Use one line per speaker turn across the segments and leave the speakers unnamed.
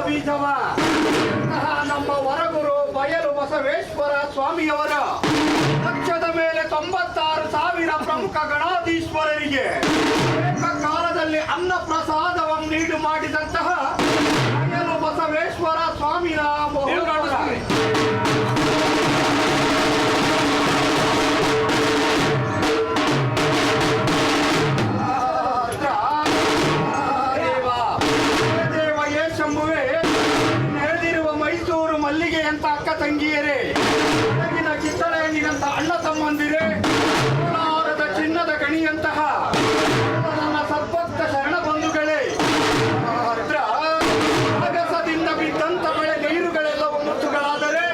ಬೀಜವ ನಮ್ಮ ವರಗುರು ಬಯಲು ಬಸವೇಶ್ವರ ಸ್ವಾಮಿಯವರ ಲಕ್ಷದ ಮೇಲೆ 96,000 ಪ್ರಮುಖ ಗಣಾಧೀಶ್ವರರಿಗೆ ಏಕಕಾಲದಲ್ಲಿ ಅನ್ನ ಪ್ರಸಾದವನ್ನು ನೀಡು ಮಾಡಿದಂತಹ ಬಯಲು ಬಸವೇಶ್ವರ ಸ್ವಾಮಿಯ ಮಲ್ಲಿಗೆಯಂತ ಅಕ್ಕ ತಂಗಿಯರೇ, ಬೆಳಗಿನ ಕಿತ್ತಳೆ ಹಣ್ಣಿನಂತ ಅಣ್ಣ ತಮ್ಮಂದಿರೇ, ಕೋಲಾರದ ಚಿನ್ನದ ಗಣಿಯಂತಹ ನನ್ನ ಸದ್ಭಕ್ತ ಶರಣ ಬಂಧುಗಳೇ, ಆಗಸದಿಂದ ಬಿದ್ದಂತ ಬೆಳೆ ನೀರುಗಳೆಲ್ಲವೂ ಮುತ್ತುಗಳಾದರೆ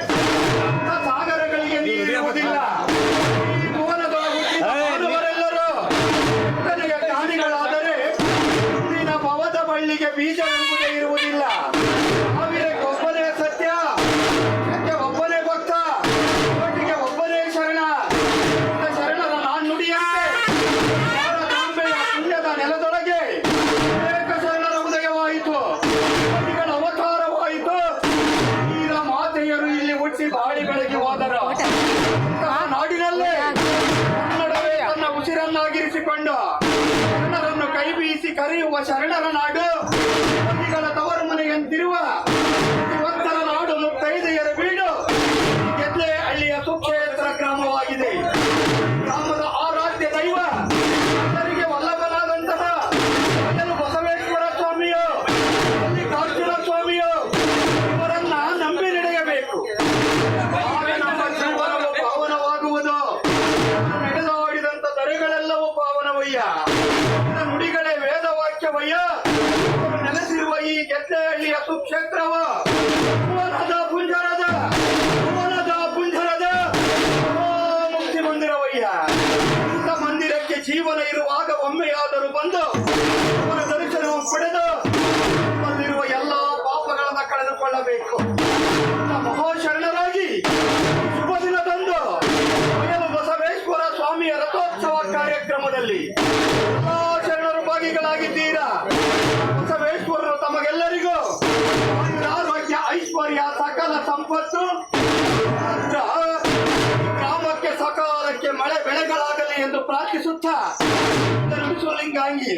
ಸಾಗರಗಳಿಗೆ ನೀರಿರುವುದಿಲ್ಲ. ಈ ಭುವನದೊಳಗೆ ಮಾನವರೆಲ್ಲರೂ ಜ್ಞಾನಿಗಳಾದರೆ ಇಂದಿನ ಭವದ ಬಳ್ಳಿಗೆ ಬೀಜವೆಂಬುದೇ ಇರುವುದಿಲ್ಲ. ಬಾಳಿ ಬೆಳಗ್ಗೆ ಹೋದರ ನಾಡಿನಲ್ಲೇ ಕನ್ನಡವೇ ತನ್ನ ಉಸಿರನ್ನಾಗಿರಿಸಿಕೊಂಡು ಶರಣರನ್ನು ಕೈ ಬೀಸಿ ಕರೆಯುವ ಶರಣರ ನಾಡು, ಕವಿಗಳ ತವರು ಮನೆಯಂತಿರುವ ಭಕ್ತರ ನಾಡು, ಮುತ್ತೈದೆಯರ ಬೀಡು ಗೆದ್ಲೆ ಹಳ್ಳಿಯ ಸುಕ್ಷೇತ್ರ ಗ್ರಾಮವಾಗಿದೆ. ಗ್ರಾಮದ ಆರಾಧ್ಯ ದೈವ ಎಲ್ಲರಿಗೆ ವಲ್ಲಭನಾದಂತಹ ಬಯಲು ಬಸವೇಶ್ವರ ಸ್ವಾಮಿಯೋ, ಮಲ್ಲಿಕಾರ್ಜುನ ಸ್ವಾಮಿಯೋ ಇವರನ್ನ ನಂಬಿ ನಡೆಯಬೇಕು. ನಮ್ಮ ಜೀವನವು ಪಾವನವಾಗುವುದು. ನಡೆದಾಡಿದಂತ ದರೆಗಳೆಲ್ಲವೂ ಪಾವನವಯ್ಯ. ನುಡಿಗಳೇ ವೇದವಾಕ್ಯವಯ್ಯ. ನೆಲೆಸಿರುವ ಈ ಗೆದ್ದೆಹಳ್ಳಿಯ ಸುಕ್ಷೇತ್ರವ ಭುವನದ ಪುಂಜರದ ಮುಕ್ತಿ ಮಂದಿರವಯ್ಯ. ಇಂಥ ಮಂದಿರಕ್ಕೆ ಜೀವನ ಇರುವಾಗ ಒಮ್ಮೆಯಾದರೂ ಬಂದು ಅವರ ದರ್ಶನವು ಪಡೆದು ಬಂದಿರುವ ಎಲ್ಲಾ ಪಾಪಗಳನ್ನು ಕಳೆದುಕೊಳ್ಳಬೇಕು. ಮಹಾಶರಣರಾಗಿ ಶುಭ ದಿನದಂದು ಬಯಲು ಬಸವೇಶ್ವರ ಸ್ವಾಮಿಯ ರಥೋತ್ಸವ ಕಾರ್ಯಕ್ರಮದಲ್ಲಿ ಶರಣರು ಭಾಗಿಗಳಾಗಿದ್ದೀರಾ. ಬಸವೇಶ್ವರರು ತಮಗೆಲ್ಲರಿಗೂ ಆರೋಗ್ಯ, ಐಶ್ವರ್ಯ, ಸಕಲ ಸಂಪತ್ತು, ಗ್ರಾಮಕ್ಕೆ ಸಕಾಲಕ್ಕೆ ಮಳೆ ಬೆಳೆಗಳಾಗಲಿ ಎಂದು ಪ್ರಾರ್ಥಿಸುತ್ತಾ ಲಿಂಗಾಂಗಿ